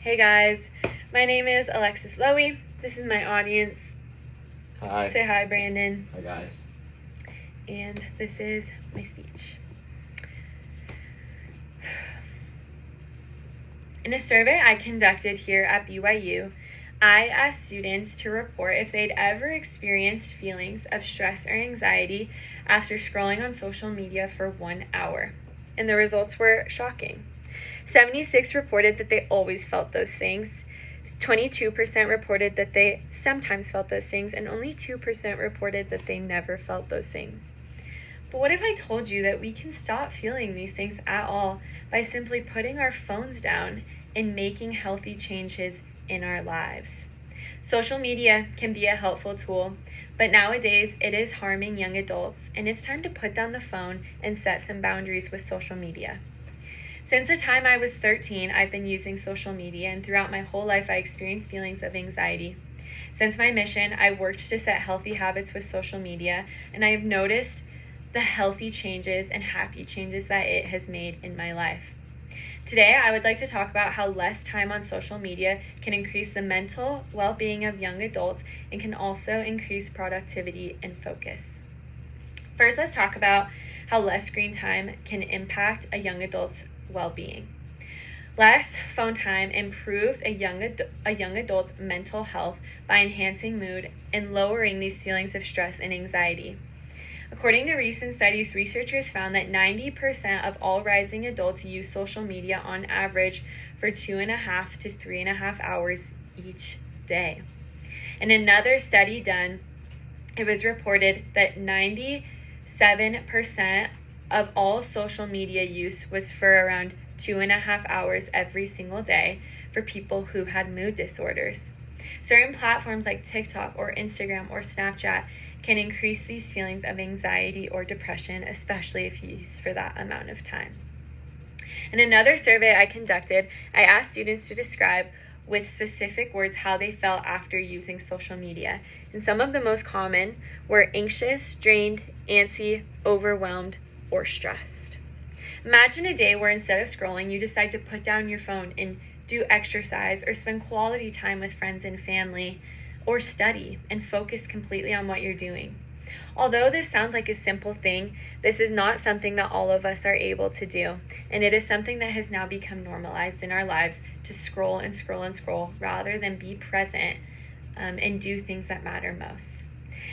Hey guys, my name is Alexis Lowy. This is my audience. Hi. Say hi, Brandon. Hi, guys. And this is my speech. In a survey I conducted here at BYU, I asked students to report if they'd ever experienced feelings of stress or anxiety after scrolling on social media for 1 hour. And the results were shocking. 76 reported that they always felt those things. 22% reported that they sometimes felt those things, and only 2% reported that they never felt those things. But what if I told you that we can stop feeling these things at all by simply putting our phones down and making healthy changes in our lives? Social media can be a helpful tool, but nowadays it is harming young adults, and it's time to put down the phone and set some boundaries with social media. Since the time I was 13, I've been using social media, and throughout my whole life I experienced feelings of anxiety. Since my mission, I worked to set healthy habits with social media, and I have noticed the healthy changes and happy changes that it has made in my life. Today, I would like to talk about how less time on social media can increase the mental well-being of young adults and can also increase productivity and focus. First, let's talk about how less screen time can impact a young adult's well-being. Less phone time improves a young adult's mental health by enhancing mood and lowering these feelings of stress and anxiety. According to recent studies, researchers found that 90% of all rising adults use social media on average for 2.5 to 3.5 hours each day. In another study done, it was reported that 97% of all social media use was for around 2.5 hours every single day for people who had mood disorders. Certain platforms like TikTok or Instagram or Snapchat can increase these feelings of anxiety or depression, especially if used for that amount of time. In another survey I conducted, I asked students to describe with specific words how they felt after using social media. And some of the most common were anxious, drained, antsy, overwhelmed, or stressed. Imagine a day where instead of scrolling, you decide to put down your phone and do exercise or spend quality time with friends and family or study and focus completely on what you're doing. Although this sounds like a simple thing, this is not something that all of us are able to do, and it is something that has now become normalized in our lives to scroll and scroll and scroll rather than be present and do things that matter most.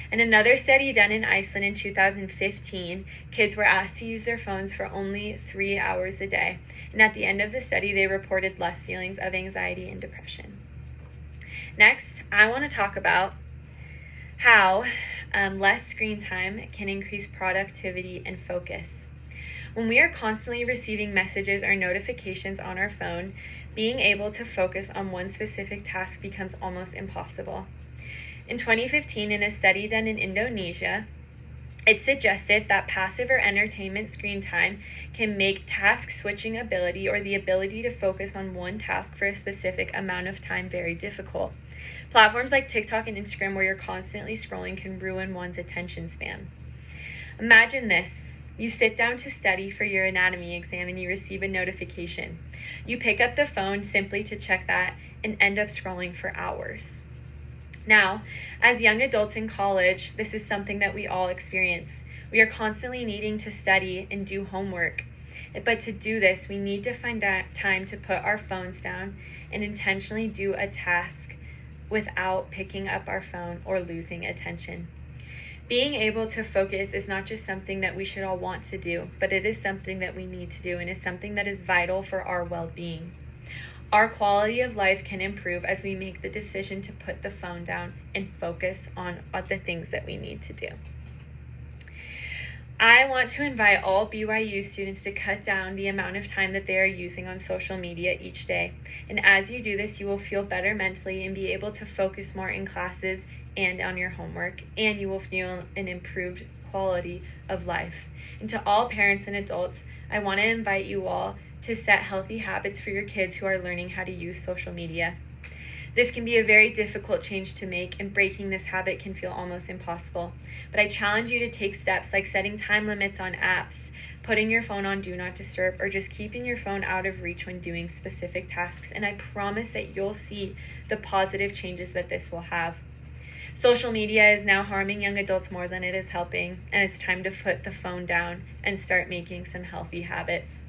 In another study done in Iceland in 2015, kids were asked to use their phones for only 3 hours a day, and at the end of the study, they reported less feelings of anxiety and depression. Next, I want to talk about how less screen time can increase productivity and focus. When we are constantly receiving messages or notifications on our phone, being able to focus on one specific task becomes almost impossible. In 2015, in a study done in Indonesia, it suggested that passive or entertainment screen time can make task switching ability or the ability to focus on one task for a specific amount of time very difficult. Platforms like TikTok and Instagram where you're constantly scrolling can ruin one's attention span. Imagine this. You sit down to study for your anatomy exam and you receive a notification. You pick up the phone simply to check that and end up scrolling for hours. Now, as young adults in college, this is something that we all experience. We are constantly needing to study and do homework. But to do this, we need to find time to put our phones down and intentionally do a task without picking up our phone or losing attention. Being able to focus is not just something that we should all want to do, but it is something that we need to do and is something that is vital for our well-being. Our quality of life can improve as we make the decision to put the phone down and focus on the things that we need to do. I want to invite all BYU students to cut down the amount of time that they are using on social media each day. And as you do this, you will feel better mentally and be able to focus more in classes and on your homework, and you will feel an improved quality of life. And to all parents and adults, I want to invite you all to set healthy habits for your kids who are learning how to use social media. This can be a very difficult change to make, and breaking this habit can feel almost impossible. But I challenge you to take steps like setting time limits on apps, putting your phone on do not disturb, or just keeping your phone out of reach when doing specific tasks. And I promise that you'll see the positive changes that this will have. Social media is now harming young adults more than it is helping, and it's time to put the phone down and start making some healthy habits.